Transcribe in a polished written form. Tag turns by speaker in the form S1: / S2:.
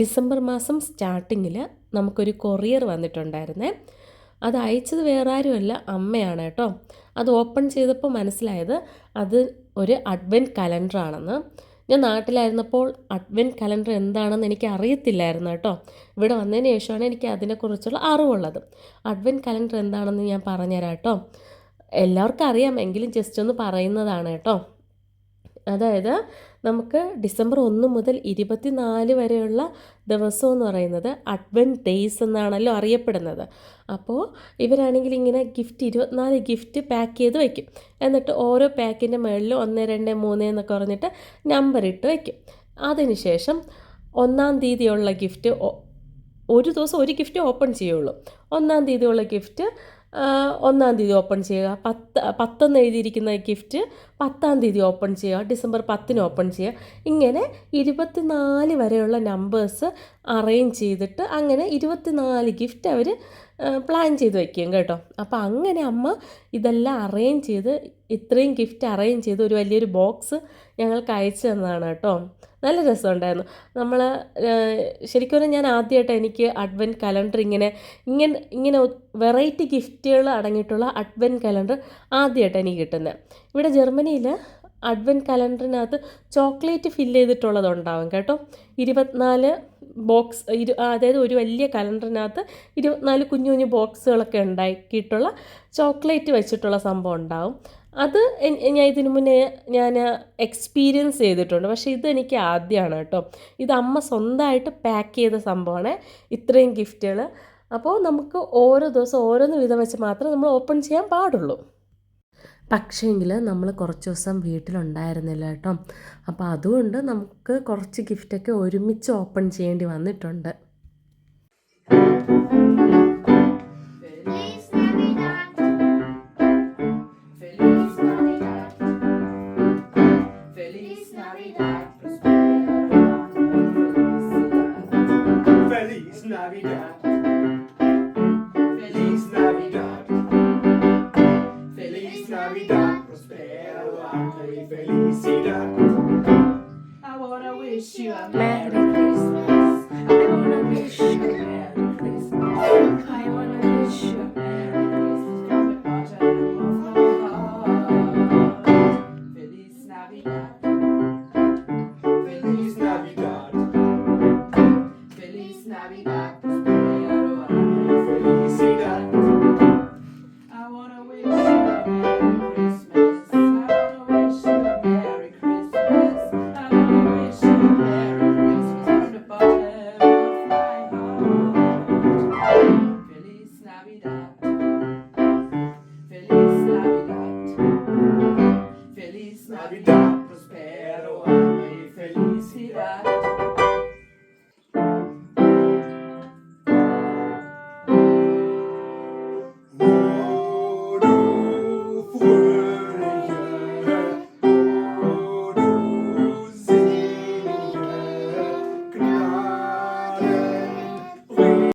S1: December മാസം സ്റ്റാർട്ടിങ്ങിൽ നമുക്കൊരു കൊറിയർ വന്നിട്ടുണ്ടായിരുന്നേ. അത് അയച്ചത് വേറെ ആരുമല്ല, അമ്മയാണ് കേട്ടോ. അത് ഓപ്പൺ ചെയ്തപ്പോൾ മനസ്സിലായത് അത് ഒരു അഡ്വെൻറ്റ് കലണ്ടറാണെന്ന്. ഞാൻ നാട്ടിലായിരുന്നപ്പോൾ അഡ്വെൻറ്റ് കലണ്ടർ എന്താണെന്ന് എനിക്ക് അറിയത്തില്ലായിരുന്നു കേട്ടോ. ഇവിടെ വന്നതിന് ശേഷമാണ് എനിക്ക് അതിനെക്കുറിച്ചുള്ള അറിവുള്ളത്. അഡ്വെൻറ്റ് കലണ്ടർ എന്താണെന്ന് ഞാൻ പറഞ്ഞുതരാം കേട്ടോ. എല്ലാവർക്കും അറിയാം, എങ്കിലും ജസ്റ്റ് ഒന്ന് പറയുന്നതാണ് കേട്ടോ. അതായത് നമുക്ക് ഡിസംബർ 1 മുതൽ 24 വരെയുള്ള ദിവസം എന്ന് പറയുന്നത് അഡ്വെൻറ്റ് ഡേയ്സ് എന്നാണല്ലോ അറിയപ്പെടുന്നത്. അപ്പോൾ ഇവരാണെങ്കിൽ ഇങ്ങനെ 24 ഗിഫ്റ്റ് പാക്ക് ചെയ്ത് വയ്ക്കും. എന്നിട്ട് ഓരോ പാക്കിൻ്റെ മുകളിൽ 1, 2, 3 എന്നൊക്കെ പറഞ്ഞിട്ട് നമ്പർ ഇട്ട് വയ്ക്കും. അതിനുശേഷം 1-ാം തീയതിയുള്ള ഗിഫ്റ്റ് ഒരു ദിവസം ഒരു ഗിഫ്റ്റ് ഓപ്പൺ ചെയ്യുള്ളൂ. 1-ാം തീയതിയുള്ള ഗിഫ്റ്റ് 1-ാം തീയതി ഓപ്പൺ ചെയ്യുക. 10 എഴുതിയിരിക്കുന്ന ഗിഫ്റ്റ് 10-ാം തീയതി ഓപ്പൺ ചെയ്യുക. ഡിസംബർ 10-ന് ഓപ്പൺ ചെയ്യുക. ഇങ്ങനെ 24 വരെയുള്ള നമ്പേഴ്സ് അറേഞ്ച് ചെയ്തിട്ട് അങ്ങനെ 24 ഗിഫ്റ്റ് അവർ പ്ലാൻ ചെയ്ത് വയ്ക്കും കേട്ടോ. അപ്പോൾ അങ്ങനെ അമ്മ ഇതെല്ലാം അറേഞ്ച് ചെയ്ത്, ഇത്രയും ഗിഫ്റ്റ് അറേഞ്ച് ചെയ്ത് ഒരു വലിയൊരു ബോക്സ് ഞങ്ങൾക്ക് അയച്ചു തന്നതാണ് കേട്ടോ. നല്ല രസമുണ്ടായിരുന്നു. നമ്മൾ ശരിക്കും പറഞ്ഞാൽ ഞാൻ ആദ്യമായിട്ട് എനിക്ക് അഡ്വെൻറ്റ് കലണ്ടർ ഇങ്ങനെ വെറൈറ്റി ഗിഫ്റ്റുകൾ അടങ്ങിയിട്ടുള്ള അഡ്വെൻറ്റ് കലണ്ടർ ആദ്യമായിട്ട് എനിക്ക് കിട്ടുന്നത്. ഇവിടെ ജർമ്മനിയിൽ അഡ്വെൻറ്റ് കലണ്ടറിനകത്ത് ചോക്ലേറ്റ് ഫില്ല് ചെയ്തിട്ടുള്ളതുണ്ടാവും കേട്ടോ. 24 ബോക്സ്, അതായത് ഒരു വലിയ കലണ്ടറിനകത്ത് 24 കുഞ്ഞു കുഞ്ഞു ബോക്സുകളൊക്കെ ഉണ്ടാക്കിയിട്ടുള്ള ചോക്ലേറ്റ് വെച്ചിട്ടുള്ള സംഭവം ഉണ്ടാവും. അത് ഞാൻ ഇതിനു മുന്നേ എക്സ്പീരിയൻസ് ചെയ്തിട്ടുണ്ട്. പക്ഷേ ഇതെനിക്ക് ആദ്യമാണ് കേട്ടോ. ഇത് അമ്മ സ്വന്തമായിട്ട് പാക്ക് ചെയ്ത സംഭവമാണ് ഇത്രയും ഗിഫ്റ്റുകൾ. അപ്പോൾ നമുക്ക് ഓരോ ദിവസം ഓരോന്ന് വീതം വെച്ച് മാത്രമേ നമ്മൾ ഓപ്പൺ ചെയ്യാൻ പാടുള്ളൂ. പക്ഷേങ്കിൽ നമ്മൾ കുറച്ച് ദിവസം വീട്ടിലുണ്ടായിരുന്നില്ല കേട്ടോ. അപ്പോൾ അതുകൊണ്ട് നമുക്ക് കുറച്ച് ഗിഫ്റ്റൊക്കെ ഒരുമിച്ച് ഓപ്പൺ ചെയ്യേണ്ടി വന്നിട്ടുണ്ട്.
S2: I wanna wish you a Merry Christmas. I wanna wish you a Merry Christmas. I wanna wish you a Merry Christmas from the bottom of my heart. Feliz Navidad. Feliz Navidad. Feliz Navidad. Prospero año y felicidad. I wanna wish you a Merry Christmas. I wanna wish you a Merry Christmas. I wanna wish you a Merry Christmas from the bottom of my heart. Feliz Navidad. Feliz Navidad. Feliz Navidad. Prospero.